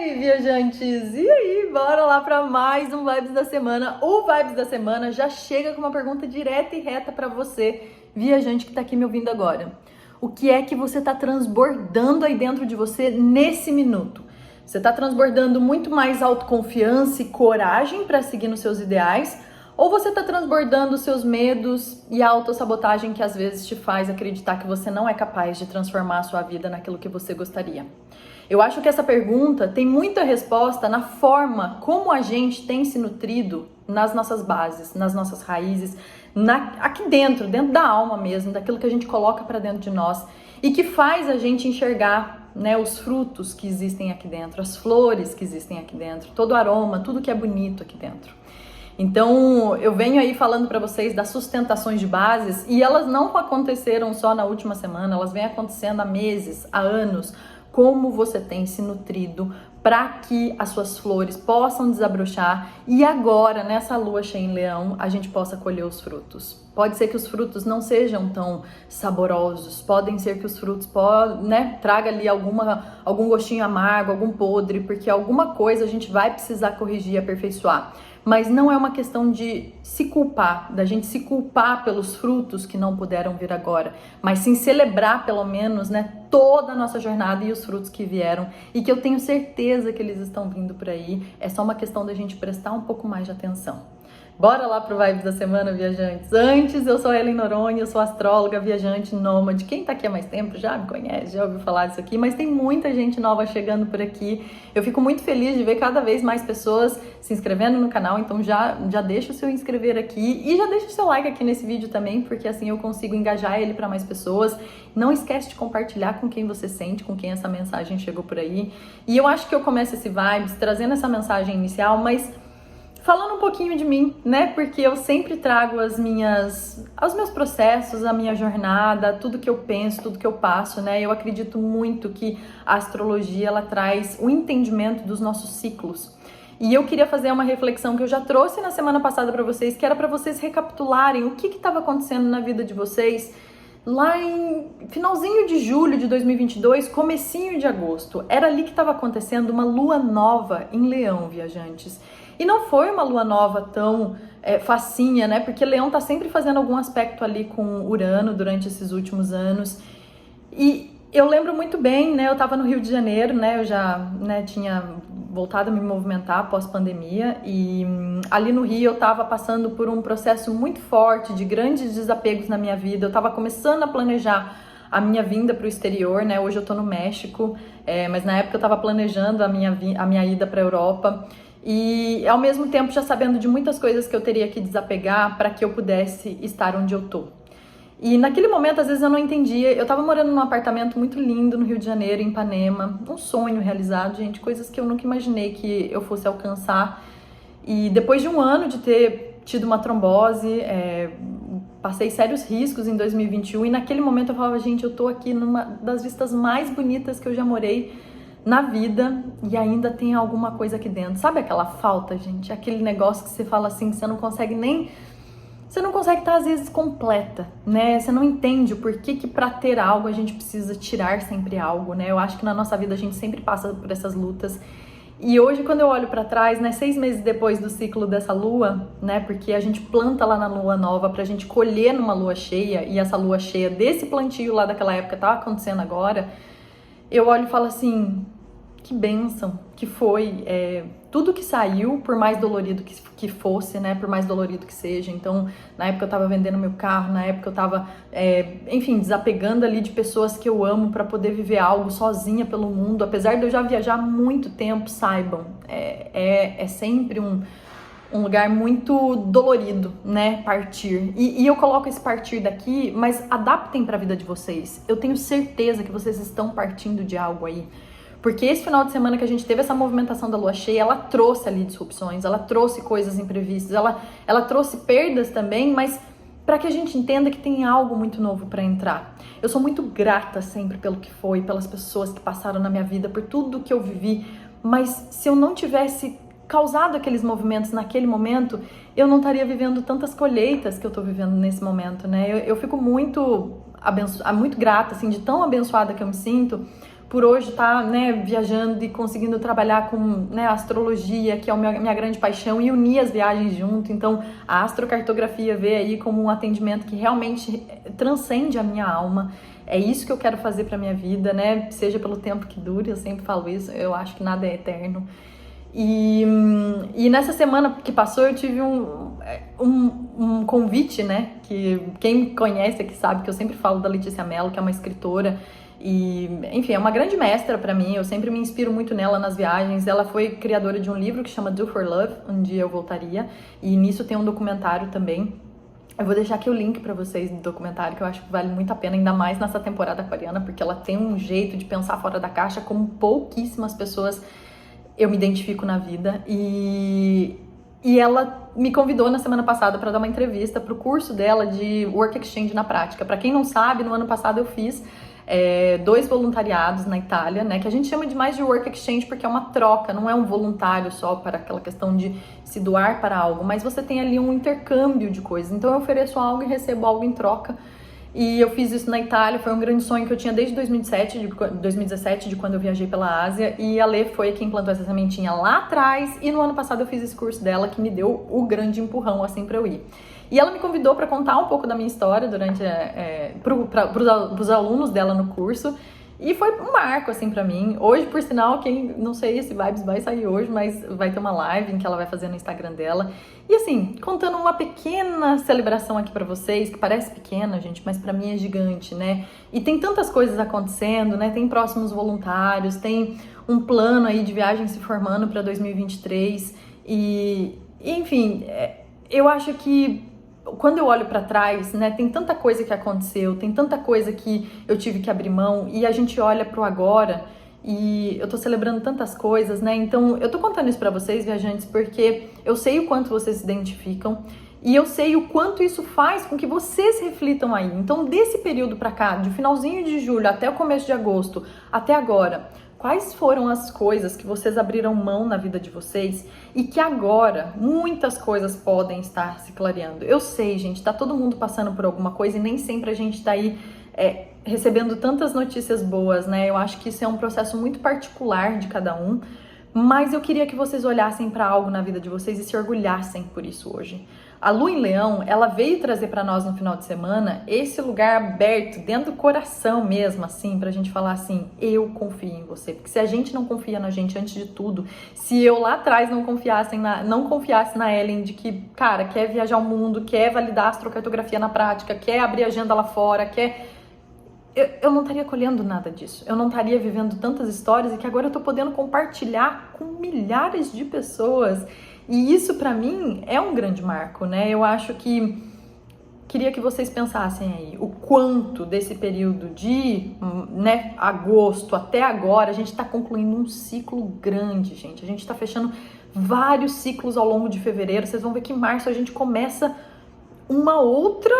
aí, viajantes? E aí, bora lá para mais um Vibes da Semana. O Vibes da Semana já chega com uma pergunta direta e reta para você, viajante que tá aqui me ouvindo agora. O que é que você tá transbordando aí dentro de você nesse minuto? Você tá transbordando muito mais autoconfiança e coragem para seguir nos seus ideais? Ou você tá transbordando os seus medos e a autossabotagem que às vezes te faz acreditar que você não é capaz de transformar a sua vida naquilo que você gostaria? Eu acho que essa pergunta tem muita resposta na forma como a gente tem se nutrido nas nossas bases, nas nossas raízes, aqui dentro da alma mesmo, daquilo que a gente coloca para dentro de nós e que faz a gente enxergar, né, os frutos que existem aqui dentro, as flores que existem aqui dentro, todo o aroma, tudo que é bonito aqui dentro. Então, eu venho aí falando para vocês das sustentações de bases e elas não aconteceram só na última semana, elas vêm acontecendo há meses, há anos. Como você tem se nutrido para que as suas flores possam desabrochar e agora, nessa lua cheia em Leão, a gente possa colher os frutos. Pode ser que os frutos não sejam tão saborosos, podem ser que os frutos traga ali algum gostinho amargo, algum podre, porque alguma coisa a gente vai precisar corrigir e aperfeiçoar. Mas não é uma questão de se culpar, da gente se culpar pelos frutos que não puderam vir agora, mas sim celebrar pelo menos, né, toda a nossa jornada e os frutos que vieram e que eu tenho certeza que eles estão vindo por aí. É só uma questão da gente prestar um pouco mais de atenção. Bora lá pro Vibes da Semana, viajantes. Antes, eu sou a Ellen Noronha, eu sou astróloga, viajante, nômade. Quem tá aqui há mais tempo já me conhece, já ouviu falar disso aqui, mas tem muita gente nova chegando por aqui. Eu fico muito feliz de ver cada vez mais pessoas se inscrevendo no canal, então já deixa o seu inscrever aqui e já deixa o seu like aqui nesse vídeo também, porque assim eu consigo engajar ele para mais pessoas. Não esquece de compartilhar com quem você sente, com quem essa mensagem chegou por aí. E eu acho que eu começo esse Vibes trazendo essa mensagem inicial, mas falando um pouquinho de mim, né? Porque eu sempre trago os meus processos, a minha jornada, tudo que eu penso, tudo que eu passo, né? Eu acredito muito que a astrologia, ela traz o entendimento dos nossos ciclos. E eu queria fazer uma reflexão que eu já trouxe na semana passada para vocês, que era para vocês recapitularem o que estava acontecendo na vida de vocês lá em finalzinho de julho de 2022, comecinho de agosto. Era ali que estava acontecendo uma lua nova em Leão, viajantes. E não foi uma lua nova tão facinha, né? Porque Leão tá sempre fazendo algum aspecto ali com Urano durante esses últimos anos. E eu lembro muito bem, né? Eu tava no Rio de Janeiro, né? Eu já tinha voltado a me movimentar após pandemia. E ali no Rio eu tava passando por um processo muito forte de grandes desapegos na minha vida. Eu tava começando a planejar a minha vinda para o exterior, né? Hoje eu tô no México, mas na época eu tava planejando a minha ida para a Europa. E ao mesmo tempo já sabendo de muitas coisas que eu teria que desapegar para que eu pudesse estar onde eu tô. E naquele momento, às vezes eu não entendia. Eu tava morando num apartamento muito lindo no Rio de Janeiro, em Ipanema. Um sonho realizado, gente. Coisas que eu nunca imaginei que eu fosse alcançar. E depois de um ano de ter tido uma trombose, passei sérios riscos em 2021. E naquele momento eu falava, gente, eu tô aqui numa das vistas mais bonitas que eu já morei na vida e ainda tem alguma coisa aqui dentro. Sabe aquela falta, gente? Aquele negócio que você fala assim, que você não consegue estar às vezes completa, né? Você não entende o porquê que para ter algo a gente precisa tirar sempre algo, né? Eu acho que na nossa vida a gente sempre passa por essas lutas. E hoje, quando eu olho para trás, né, 6 meses depois do ciclo dessa lua, né, porque a gente planta lá na lua nova pra gente colher numa lua cheia, e essa lua cheia desse plantio lá daquela época tá acontecendo agora, eu olho e falo assim, que bênção que foi, tudo que saiu, por mais dolorido que fosse, né, por mais dolorido que seja. Então, na época eu tava vendendo meu carro, na época eu tava, desapegando ali de pessoas que eu amo para poder viver algo sozinha pelo mundo. Apesar de eu já viajar há muito tempo, saibam, é sempre um lugar muito dolorido, né, partir. E eu coloco esse partir daqui, mas adaptem para a vida de vocês. Eu tenho certeza que vocês estão partindo de algo aí. Porque esse final de semana que a gente teve essa movimentação da lua cheia, ela trouxe ali disrupções, ela trouxe coisas imprevistas, ela trouxe perdas também, mas para que a gente entenda que tem algo muito novo para entrar. Eu sou muito grata sempre pelo que foi, pelas pessoas que passaram na minha vida, por tudo que eu vivi, mas se eu não tivesse causado aqueles movimentos naquele momento, eu não estaria vivendo tantas colheitas que eu tô vivendo nesse momento, né? Eu fico muito grata, assim, de tão abençoada que eu me sinto, por hoje estar, né, viajando e conseguindo trabalhar com, né, astrologia, que é a minha grande paixão, e unir as viagens junto. Então, a astrocartografia vê aí como um atendimento que realmente transcende a minha alma. É isso que eu quero fazer para minha vida, né? Seja pelo tempo que dure, eu sempre falo isso, eu acho que nada é eterno. E nessa semana que passou eu tive um convite, né? Que quem me conhece aqui sabe que eu sempre falo da Letícia Mello, que é uma escritora e, enfim, é uma grande mestra pra mim. Eu sempre me inspiro muito nela nas viagens. Ela foi criadora de um livro que chama Do For Love, um dia eu voltaria, e nisso tem um documentário também. Eu vou deixar aqui o link pra vocês do documentário, que eu acho que vale muito a pena, ainda mais nessa temporada aquariana, porque ela tem um jeito de pensar fora da caixa como pouquíssimas pessoas eu me identifico na vida. E ela me convidou na semana passada para dar uma entrevista para o curso dela de Work Exchange na prática. Para quem não sabe, no ano passado eu fiz 2 voluntariados na Itália, né, que a gente chama de mais de Work Exchange porque é uma troca, não é um voluntário só para aquela questão de se doar para algo, mas você tem ali um intercâmbio de coisas. Então eu ofereço algo e recebo algo em troca. E eu fiz isso na Itália, foi um grande sonho que eu tinha desde 2017, de quando eu viajei pela Ásia, e a Lê foi quem plantou essa sementinha lá atrás, e no ano passado eu fiz esse curso dela que me deu o grande empurrão, assim, pra eu ir. E ela me convidou para contar um pouco da minha história durante pros alunos dela no curso, e foi um marco, assim, pra mim. Hoje, por sinal, não sei se Vibes vai sair hoje, mas vai ter uma live em que ela vai fazer no Instagram dela. E assim, contando uma pequena celebração aqui pra vocês, que parece pequena, gente, mas pra mim é gigante, né? E tem tantas coisas acontecendo, né? Tem próximos voluntários, tem um plano aí de viagem se formando pra 2023. Enfim, eu acho que quando eu olho pra trás, né, tem tanta coisa que aconteceu, tem tanta coisa que eu tive que abrir mão, e a gente olha pro agora, e eu tô celebrando tantas coisas, né? Então, eu tô contando isso pra vocês, viajantes, porque eu sei o quanto vocês se identificam, e eu sei o quanto isso faz com que vocês reflitam aí. Então, desse período pra cá, de finalzinho de julho até o começo de agosto, até agora, quais foram as coisas que vocês abriram mão na vida de vocês e que agora muitas coisas podem estar se clareando? Eu sei, gente, tá todo mundo passando por alguma coisa e nem sempre a gente tá aí recebendo tantas notícias boas, né? Eu acho que isso é um processo muito particular de cada um, mas eu queria que vocês olhassem para algo na vida de vocês e se orgulhassem por isso hoje. A Lua em Leão, ela veio trazer para nós no final de semana esse lugar aberto, dentro do coração mesmo, assim, pra gente falar assim, eu confio em você. Porque se a gente não confia na gente antes de tudo, se eu lá atrás não confiasse na Ellen de que, cara, quer viajar o mundo, quer validar a astrocartografia na prática, quer abrir agenda lá fora, eu não estaria colhendo nada disso. Eu não estaria vivendo tantas histórias e que agora eu tô podendo compartilhar com milhares de pessoas. E isso pra mim é um grande marco, né? Eu acho que queria que vocês pensassem aí o quanto desse período de, né, agosto até agora, a gente tá concluindo um ciclo grande, gente. A gente tá fechando vários ciclos ao longo de fevereiro. Vocês vão ver que em março a gente começa uma outra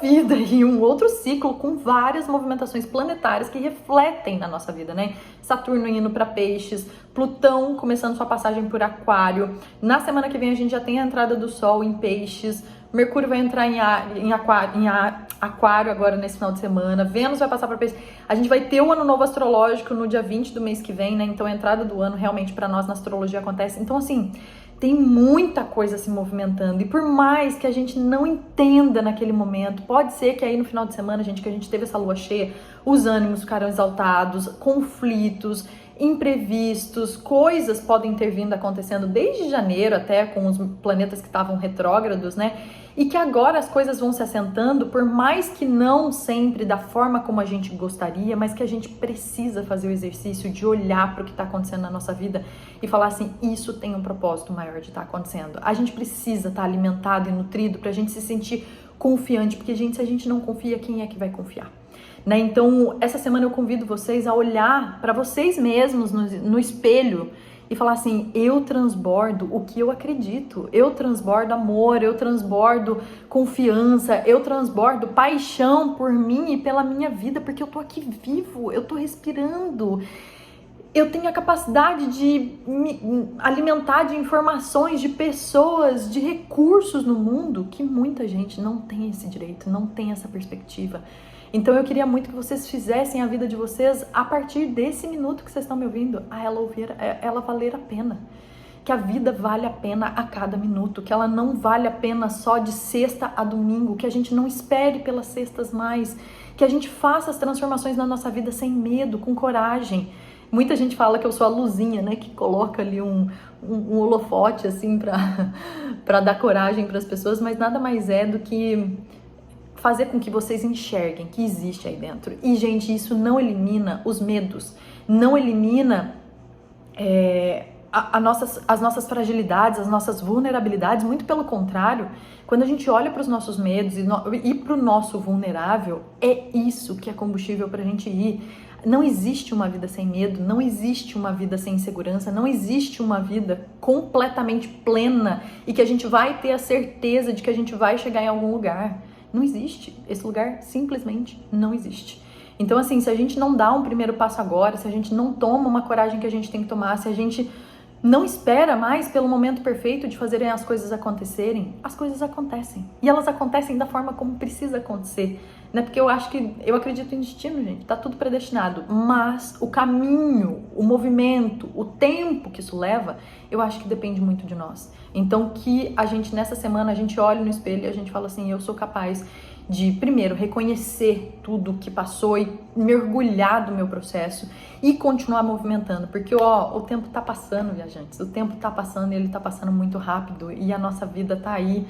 vida e um outro ciclo com várias movimentações planetárias que refletem na nossa vida, né? Saturno indo para Peixes, Plutão começando sua passagem por Aquário. Na semana que vem a gente já tem a entrada do Sol em Peixes, Mercúrio vai entrar em Aquário agora nesse final de semana, Vênus vai passar para Peixes. A gente vai ter o Ano Novo Astrológico no dia 20 do mês que vem, né? Então a entrada do ano realmente para nós na astrologia acontece. Então assim, tem muita coisa se movimentando, e por mais que a gente não entenda naquele momento, pode ser que aí no final de semana, gente, que a gente teve essa lua cheia, os ânimos ficaram exaltados, conflitos, imprevistos, coisas podem ter vindo acontecendo desde janeiro até com os planetas que estavam retrógrados, né? E que agora as coisas vão se assentando, por mais que não sempre da forma como a gente gostaria, mas que a gente precisa fazer o exercício de olhar para o que está acontecendo na nossa vida e falar assim, isso tem um propósito maior de estar acontecendo. A gente precisa estar alimentado e nutrido para a gente se sentir confiante, porque, gente, se a gente não confia, quem é que vai confiar? Né? Então, essa semana eu convido vocês a olhar para vocês mesmos no espelho e falar assim, eu transbordo o que eu acredito, eu transbordo amor, eu transbordo confiança, eu transbordo paixão por mim e pela minha vida, porque eu tô aqui vivo, eu tô respirando, eu tenho a capacidade de me alimentar de informações, de pessoas, de recursos no mundo que muita gente não tem esse direito, não tem essa perspectiva. Então eu queria muito que vocês fizessem a vida de vocês a partir desse minuto que vocês estão me ouvindo, ela valer a pena. Que a vida vale a pena a cada minuto, que ela não vale a pena só de sexta a domingo, que a gente não espere pelas sextas mais, que a gente faça as transformações na nossa vida sem medo, com coragem. Muita gente fala que eu sou a luzinha, né, que coloca ali um holofote assim para dar coragem para as pessoas, mas nada mais é do que fazer com que vocês enxerguem que existe aí dentro. E, gente, isso não elimina os medos, não elimina as nossas fragilidades, as nossas vulnerabilidades, muito pelo contrário. Quando a gente olha para os nossos medos e para o nosso vulnerável, é isso que é combustível para a gente ir. Não existe uma vida sem medo, não existe uma vida sem insegurança, não existe uma vida completamente plena e que a gente vai ter a certeza de que a gente vai chegar em algum lugar. Não existe. Esse lugar simplesmente não existe. Então, assim, se a gente não dá um primeiro passo agora, se a gente não toma uma coragem que a gente tem que tomar, se a gente não espera mais pelo momento perfeito de fazerem as coisas acontecerem, as coisas acontecem. E elas acontecem da forma como precisa acontecer. Não é porque eu acredito em destino, gente, tá tudo predestinado. Mas o caminho, o movimento, o tempo que isso leva, eu acho que depende muito de nós. Então que a gente, nessa semana, a gente olhe no espelho e a gente fala assim, eu sou capaz de, primeiro, reconhecer tudo que passou e mergulhar do meu processo e continuar movimentando, porque o tempo tá passando, viajantes, o tempo tá passando e ele tá passando muito rápido e a nossa vida tá aí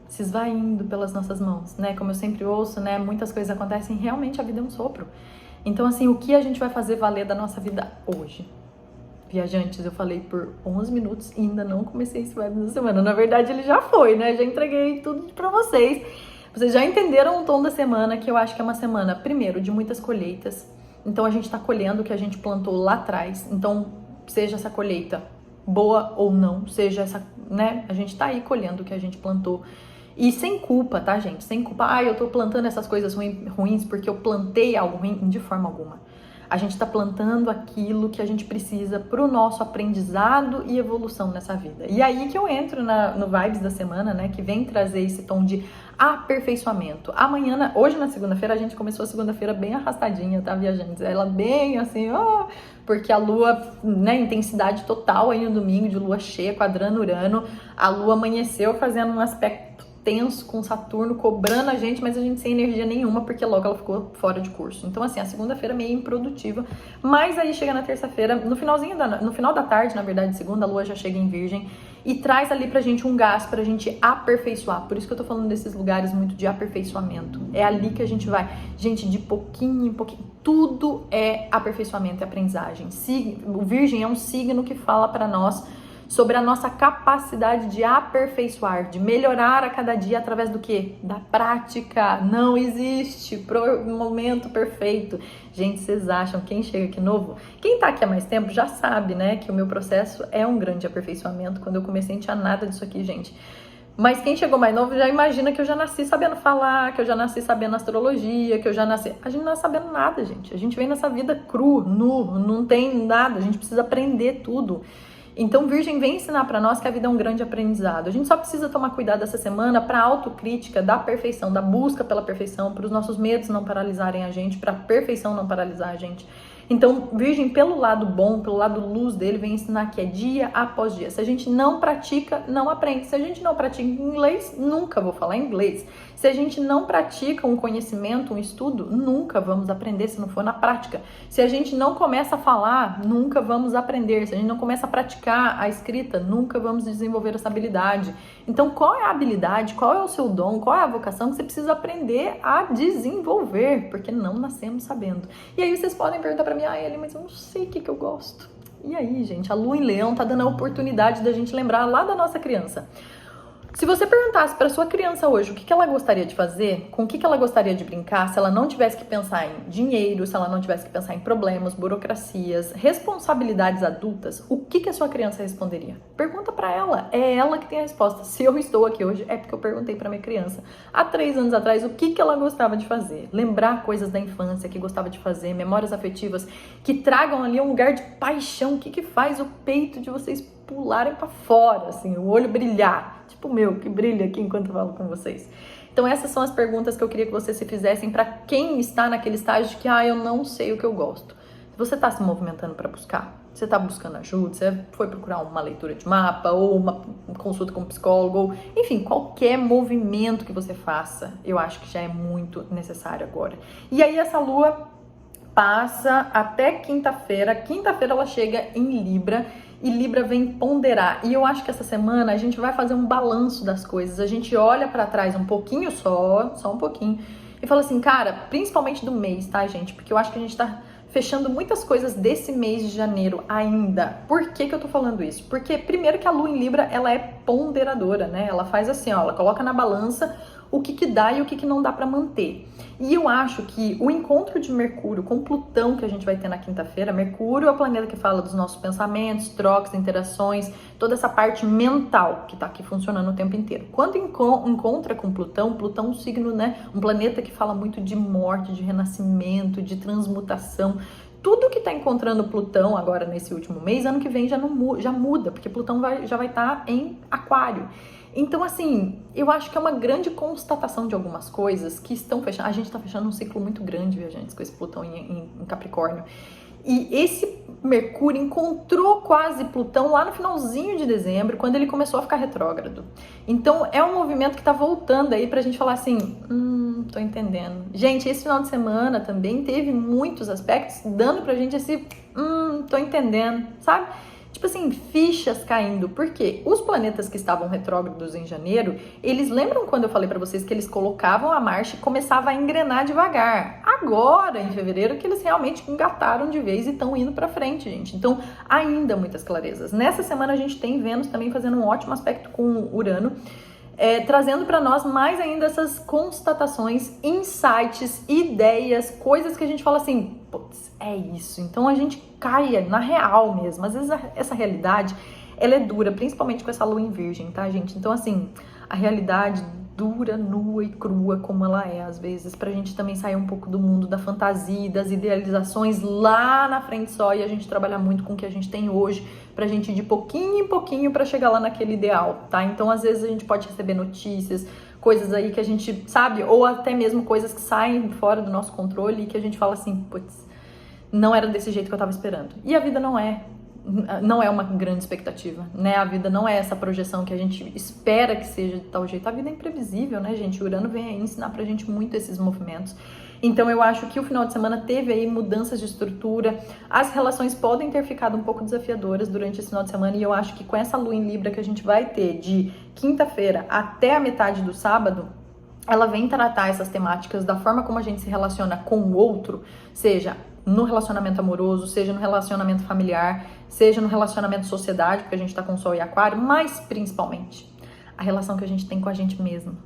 se esvaindo pelas nossas mãos, né? Como eu sempre ouço, né? Muitas coisas acontecem, realmente a vida é um sopro. Então, assim, o que a gente vai fazer valer da nossa vida hoje? Viajantes, eu falei por 11 minutos e ainda não comecei esse Vibes da Semana. Na verdade, ele já foi, né? Já entreguei tudo pra vocês. Vocês já entenderam o tom da semana, que eu acho que é uma semana, primeiro, de muitas colheitas. Então, a gente tá colhendo o que a gente plantou lá atrás. Então, seja essa colheita boa ou não, seja essa, né? A gente tá aí colhendo o que a gente plantou. E sem culpa, tá, gente? Sem culpa. Eu tô plantando essas coisas ruins porque eu plantei algo ruim. De forma alguma. A gente tá plantando aquilo que a gente precisa pro nosso aprendizado e evolução nessa vida. E aí que eu entro no Vibes da Semana, né? Que vem trazer esse tom de aperfeiçoamento. Hoje na segunda-feira, a gente começou a segunda-feira bem arrastadinha, tá, viajantes? Ela bem assim, porque a lua, né, intensidade total aí no domingo, de lua cheia, quadrando Urano. A lua amanheceu fazendo um aspecto tenso com Saturno, cobrando a gente, mas a gente sem energia nenhuma, porque logo ela ficou fora de curso. Então, assim, a segunda-feira meio improdutiva, mas aí chega na terça-feira, no final da tarde, na verdade, segunda, a lua já chega em Virgem e traz ali pra gente um gás pra gente aperfeiçoar. Por isso que eu tô falando desses lugares muito de aperfeiçoamento. É ali que a gente vai, gente, de pouquinho em pouquinho. Tudo é aperfeiçoamento e aprendizagem. O Virgem é um signo que fala pra nós sobre a nossa capacidade de aperfeiçoar, de melhorar a cada dia através do quê? Da prática. Não existe momento perfeito. Gente, vocês acham, quem chega aqui novo, quem tá aqui há mais tempo já sabe, né, que o meu processo é um grande aperfeiçoamento. Quando eu comecei, não tinha nada disso aqui, gente. Mas quem chegou mais novo já imagina que eu já nasci sabendo falar, que eu já nasci sabendo astrologia, que eu já nasci... A gente não é sabendo nada, gente. A gente vem nessa vida cru, nu, não tem nada. A gente precisa aprender tudo. Então, Virgem vem ensinar para nós que a vida é um grande aprendizado. A gente só precisa tomar cuidado essa semana para a autocrítica da perfeição, da busca pela perfeição, para os nossos medos não paralisarem a gente, para a perfeição não paralisar a gente. Então, Virgem, pelo lado bom, pelo lado luz dele, vem ensinar que é dia após dia. Se a gente não pratica, não aprende. Se a gente não pratica inglês, nunca vou falar inglês. Se a gente não pratica um conhecimento, um estudo, nunca vamos aprender se não for na prática. Se a gente não começa a falar, nunca vamos aprender. Se a gente não começa a praticar a escrita, nunca vamos desenvolver essa habilidade. Então, qual é a habilidade, qual é o seu dom, qual é a vocação que você precisa aprender a desenvolver? Porque não nascemos sabendo. E aí vocês podem perguntar pra mim, Eli, mas eu não sei o que eu gosto. E aí, gente, a lua em Leão tá dando a oportunidade da gente lembrar lá da nossa criança. Se você perguntasse para sua criança hoje o que ela gostaria de fazer, com o que ela gostaria de brincar, se ela não tivesse que pensar em dinheiro, se ela não tivesse que pensar em problemas, burocracias, responsabilidades adultas, o que a sua criança responderia? Pergunta para ela, é ela que tem a resposta. Se eu estou aqui hoje, é porque eu perguntei para minha criança há 3 anos atrás o que ela gostava de fazer. Lembrar coisas da infância que gostava de fazer, memórias afetivas que tragam ali um lugar de paixão, o que faz o peito de vocês pularem para fora, assim, o olho brilhar. Tipo o meu, que brilha aqui enquanto eu falo com vocês. Então essas são as perguntas que eu queria que vocês se fizessem para quem está naquele estágio de que, eu não sei o que eu gosto. Você está se movimentando para buscar? Você está buscando ajuda? Você foi procurar uma leitura de mapa ou uma consulta com um psicólogo? Ou, enfim, qualquer movimento que você faça, eu acho que já é muito necessário agora. E aí essa lua passa até quinta-feira. Quinta-feira ela chega em Libra e Libra vem ponderar. E eu acho que essa semana a gente vai fazer um balanço das coisas. A gente olha para trás um pouquinho só um pouquinho, e fala assim, cara, principalmente do mês, tá, gente? Porque eu acho que a gente tá fechando muitas coisas desse mês de janeiro ainda. Por que que eu tô falando isso? Porque primeiro que a lua em Libra, ela é ponderadora, né? Ela faz assim, ó, ela coloca na balança o que que dá e o que que não dá para manter. E eu acho que o encontro de Mercúrio com Plutão que a gente vai ter na quinta-feira, Mercúrio é o planeta que fala dos nossos pensamentos, trocas, interações, toda essa parte mental que tá aqui funcionando o tempo inteiro. Quando encontra com Plutão, Plutão é um signo, né, um planeta que fala muito de morte, de renascimento, de transmutação. Tudo que tá encontrando Plutão agora nesse último mês, ano que vem já muda, porque Plutão já vai estar em Aquário. Então, assim, eu acho que é uma grande constatação de algumas coisas que estão fechando. A gente está fechando um ciclo muito grande, viajantes, com esse Plutão em Capricórnio. E esse Mercúrio encontrou quase Plutão lá no finalzinho de dezembro, quando ele começou a ficar retrógrado. Então, é um movimento que tá voltando aí pra gente falar assim, tô entendendo. Gente, esse final de semana também teve muitos aspectos dando pra gente esse, tô entendendo, sabe? Tipo assim, fichas caindo. Por quê? Os planetas que estavam retrógrados em janeiro, eles lembram quando eu falei pra vocês que eles colocavam a marcha e começava a engrenar devagar? Agora, em fevereiro, que eles realmente engataram de vez e estão indo pra frente, gente. Então, ainda muitas clarezas. Nessa semana a gente tem Vênus também fazendo um ótimo aspecto com Urano, trazendo para nós mais ainda essas constatações, insights, ideias, coisas que a gente fala assim, putz, é isso. Então a gente cai na real mesmo. Às vezes essa realidade, ela é dura, principalmente com essa lua em Virgem, tá, gente? Então assim, a realidade dura, nua e crua como ela é, às vezes, pra gente também sair um pouco do mundo da fantasia, das idealizações lá na frente só, e a gente trabalhar muito com o que a gente tem hoje, pra gente ir de pouquinho em pouquinho pra chegar lá naquele ideal, tá? Então, às vezes, a gente pode receber notícias, coisas aí que a gente sabe, ou até mesmo coisas que saem fora do nosso controle e que a gente fala assim, putz, não era desse jeito que eu tava esperando. E a vida não é uma grande expectativa, né? A vida não é essa projeção que a gente espera que seja de tal jeito. A vida é imprevisível, né, gente? O Urano vem aí ensinar pra gente muito esses movimentos. Então eu acho que o final de semana teve aí mudanças de estrutura. As relações podem ter ficado um pouco desafiadoras durante esse final de semana e eu acho que com essa lua em Libra que a gente vai ter de quinta-feira até a metade do sábado, ela vem tratar essas temáticas da forma como a gente se relaciona com o outro, seja no relacionamento amoroso, seja no relacionamento familiar, seja no relacionamento sociedade, porque a gente tá com Sol e Aquário, mas principalmente a relação que a gente tem com a gente mesmo.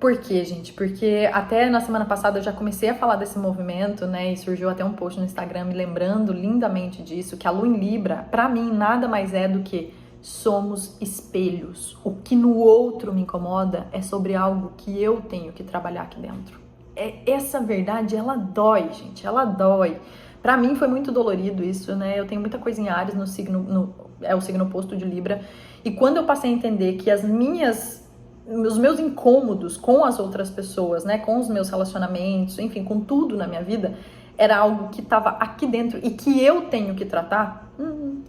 Por quê, gente? Porque até na semana passada eu já comecei a falar desse movimento, né? E surgiu até um post no Instagram me lembrando lindamente disso, que a lua em Libra, pra mim, nada mais é do que somos espelhos. O que no outro me incomoda é sobre algo que eu tenho que trabalhar aqui dentro. Essa verdade, ela dói, gente, ela dói. Pra mim foi muito dolorido isso, né? Eu tenho muita coisa em Áries no signo, é o signo oposto de Libra. E quando eu passei a entender que os meus incômodos com as outras pessoas, né? Com os meus relacionamentos, enfim, com tudo na minha vida, era algo que tava aqui dentro e que eu tenho que tratar,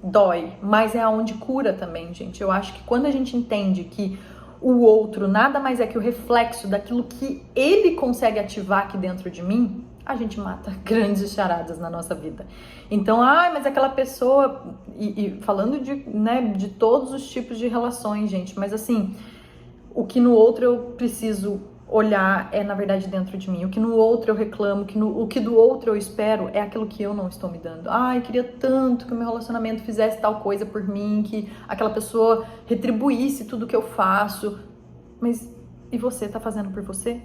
dói. Mas é aonde cura também, gente. Eu acho que quando a gente entende que o outro nada mais é que o reflexo daquilo que ele consegue ativar aqui dentro de mim, a gente mata grandes charadas na nossa vida. Então, mas aquela pessoa, e falando de todos os tipos de relações, gente, mas assim, o que no outro eu preciso olhar é, na verdade, dentro de mim. O que no outro eu reclamo, o que do outro eu espero é aquilo que eu não estou me dando. Queria tanto que o meu relacionamento fizesse tal coisa por mim, que aquela pessoa retribuísse tudo que eu faço. Mas e você tá fazendo por você?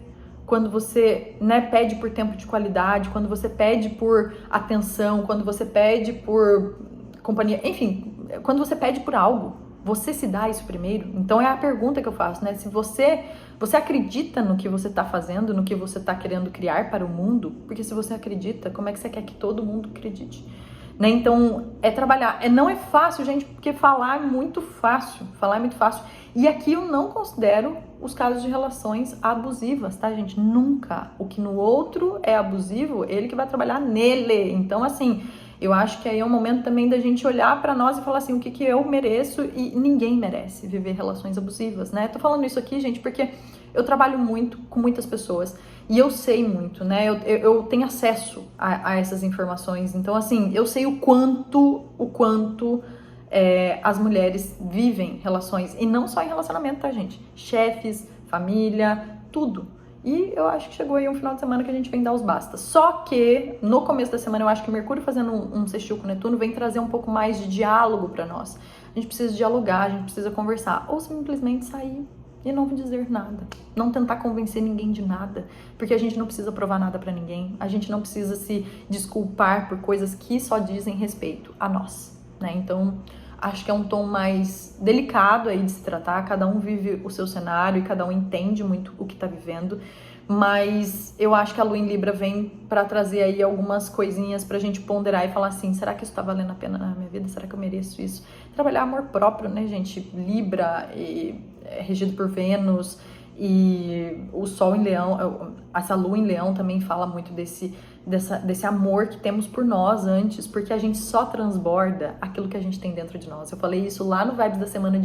Quando você, pede por tempo de qualidade, quando você pede por atenção, quando você pede por companhia, enfim, quando você pede por algo, você se dá isso primeiro? Então é a pergunta que eu faço, né? Se você acredita no que você tá fazendo, no que você tá querendo criar para o mundo, porque se você acredita, como é que você quer que todo mundo acredite? Né? Então, é trabalhar. Não é fácil, gente, porque falar é muito fácil. E aqui eu não considero os casos de relações abusivas, tá, gente? Nunca. O que no outro é abusivo, ele que vai trabalhar nele. Então, assim, eu acho que aí é um momento também da gente olhar pra nós e falar assim, o que eu mereço, e ninguém merece viver relações abusivas, né? Tô falando isso aqui, gente, porque eu trabalho muito com muitas pessoas e eu sei muito, né? Eu tenho acesso a essas informações. Então, assim, eu sei o quanto as mulheres vivem relações, e não só em relacionamento, tá, gente? Chefes, família, tudo. E eu acho que chegou aí um final de semana que a gente vem dar os bastas. Só que no começo da semana eu acho que Mercúrio fazendo um sextil com Netuno vem trazer um pouco mais de diálogo pra nós. A gente precisa dialogar, a gente precisa conversar, ou simplesmente sair e não dizer nada, não tentar convencer ninguém de nada, porque a gente não precisa provar nada pra ninguém, a gente não precisa se desculpar por coisas que só dizem respeito a nós, né? Então, acho que é um tom mais delicado aí de se tratar, cada um vive o seu cenário e cada um entende muito o que tá vivendo, mas eu acho que a Lua em Libra vem pra trazer aí algumas coisinhas pra gente ponderar e falar assim, será que isso tá valendo a pena na minha vida? Será que eu mereço isso? Trabalhar amor próprio, né, gente? Libra é regido por Vênus, e o Sol em Leão, essa Lua em Leão também fala muito desse amor que temos por nós antes, porque a gente só transborda aquilo que a gente tem dentro de nós. Eu falei isso lá no Vibes da semana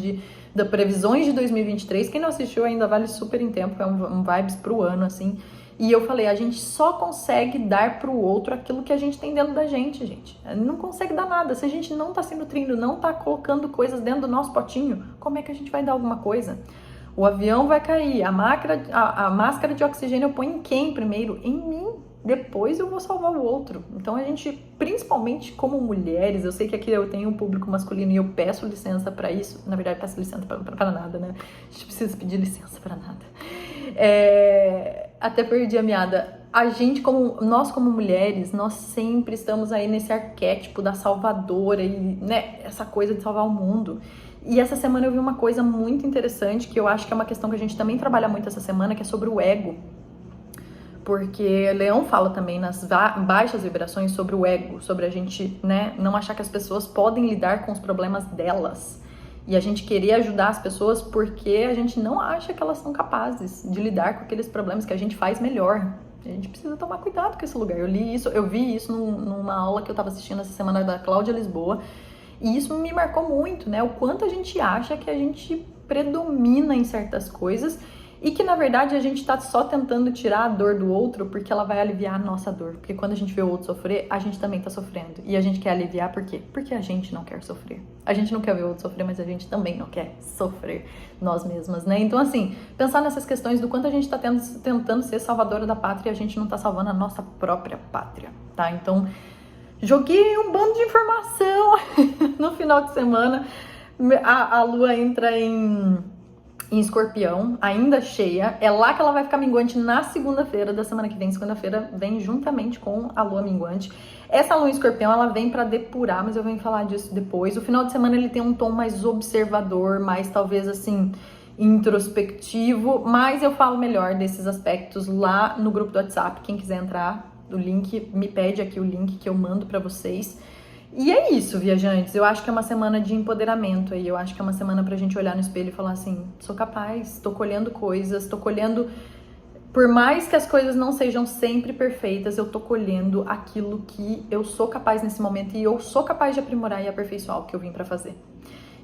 da previsões de 2023. Quem não assistiu ainda vale super em tempo, é um Vibes pro ano, assim. E eu falei, a gente só consegue dar pro outro aquilo que a gente tem dentro da gente, gente. Não consegue dar nada. Se a gente não tá se nutrindo, não tá colocando coisas dentro do nosso potinho, como é que a gente vai dar alguma coisa? O avião vai cair, a máscara de oxigênio eu ponho em quem primeiro? Em mim. Depois eu vou salvar o outro. Então a gente, principalmente como mulheres, eu sei que aqui eu tenho um público masculino e eu peço licença pra isso. Na verdade, peço licença pra nada, né? A gente precisa pedir licença pra nada. Até perdi a meada. Nós como mulheres, nós sempre estamos aí nesse arquétipo da salvadora e, né, essa coisa de salvar o mundo. E essa semana eu vi uma coisa muito interessante, que eu acho que é uma questão que a gente também trabalha muito essa semana, que é sobre o ego. Porque Leão fala também nas baixas vibrações sobre o ego, sobre a gente, né, não achar que as pessoas podem lidar com os problemas delas. E a gente querer ajudar as pessoas porque a gente não acha que elas são capazes de lidar com aqueles problemas que a gente faz melhor. A gente precisa tomar cuidado com esse lugar. Eu vi isso numa aula que eu estava assistindo essa semana da Cláudia Lisboa. E isso me marcou muito, né? O quanto a gente acha que a gente predomina em certas coisas e que, na verdade, a gente tá só tentando tirar a dor do outro porque ela vai aliviar a nossa dor. Porque quando a gente vê o outro sofrer, a gente também tá sofrendo. E a gente quer aliviar por quê? Porque a gente não quer sofrer. A gente não quer ver o outro sofrer, mas a gente também não quer sofrer nós mesmas, né? Então, assim, pensar nessas questões do quanto a gente tá tentando ser salvadora da pátria e a gente não tá salvando a nossa própria pátria, tá? Então, joguei um bando de informação no final de semana. A Lua entra em Escorpião, ainda cheia. É lá que ela vai ficar minguante na segunda-feira da semana que vem. Segunda-feira vem juntamente com a Lua minguante. Essa Lua em Escorpião, ela vem pra depurar, mas eu venho falar disso depois. O final de semana ele tem um tom mais observador, mais talvez assim introspectivo, mas eu falo melhor desses aspectos lá no grupo do WhatsApp. Quem quiser entrar, o link, me pede aqui o link que eu mando pra vocês. E é isso, viajantes. Eu acho que é uma semana de empoderamento aí. Eu acho que é uma semana pra gente olhar no espelho e falar assim, sou capaz, tô colhendo coisas, tô colhendo... Por mais que as coisas não sejam sempre perfeitas, eu tô colhendo aquilo que eu sou capaz nesse momento e eu sou capaz de aprimorar e aperfeiçoar o que eu vim pra fazer.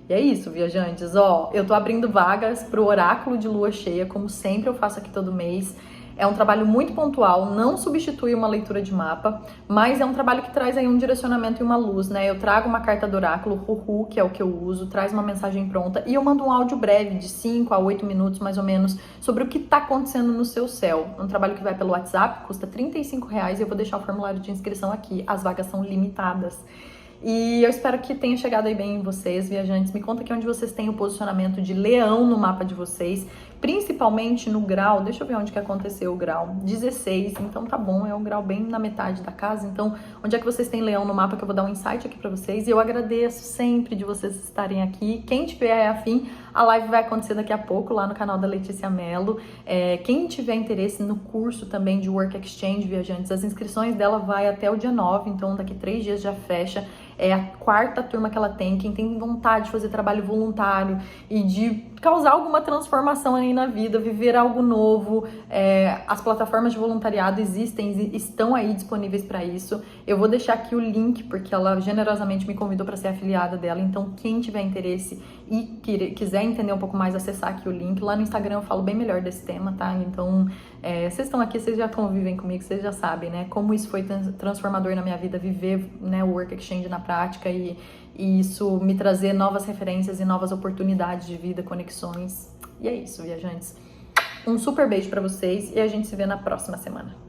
E é isso, viajantes. Ó, eu tô abrindo vagas pro oráculo de lua cheia, como sempre eu faço aqui todo mês. É um trabalho muito pontual, não substitui uma leitura de mapa, mas é um trabalho que traz aí um direcionamento e uma luz, né? Eu trago uma carta do oráculo, Huhu, que é o que eu uso, traz uma mensagem pronta e eu mando um áudio breve de 5 a 8 minutos, mais ou menos, sobre o que tá acontecendo no seu céu. É um trabalho que vai pelo WhatsApp, custa R$35 e eu vou deixar o formulário de inscrição aqui. As vagas são limitadas. E eu espero que tenha chegado aí bem em vocês, viajantes. Me conta aqui onde vocês têm o posicionamento de Leão no mapa de vocês, principalmente no grau, deixa eu ver onde que aconteceu o grau, 16, então tá bom, é um grau bem na metade da casa, então onde é que vocês têm Leão no mapa que eu vou dar um insight aqui pra vocês, e eu agradeço sempre de vocês estarem aqui. Quem tiver afim, a live vai acontecer daqui a pouco lá no canal da Letícia Mello. Quem tiver interesse no curso também de Work Exchange, viajantes, as inscrições dela vai até o dia 9, então daqui 3 dias já fecha. É a 4ª turma que ela tem. Quem tem vontade de fazer trabalho voluntário e de causar alguma transformação aí na vida, viver algo novo. As plataformas de voluntariado existem, estão aí disponíveis para isso. Eu vou deixar aqui o link, porque ela generosamente me convidou para ser afiliada dela, então quem tiver interesse e quiser entender um pouco mais, acessar aqui o link. Lá no Instagram eu falo bem melhor desse tema, tá? Então, vocês estão aqui, vocês já convivem comigo, vocês já sabem, né? Como isso foi transformador na minha vida, viver, né, o Work Exchange na prática e isso me trazer novas referências e novas oportunidades de vida, conexões. E é isso, viajantes. Um super beijo pra vocês e a gente se vê na próxima semana.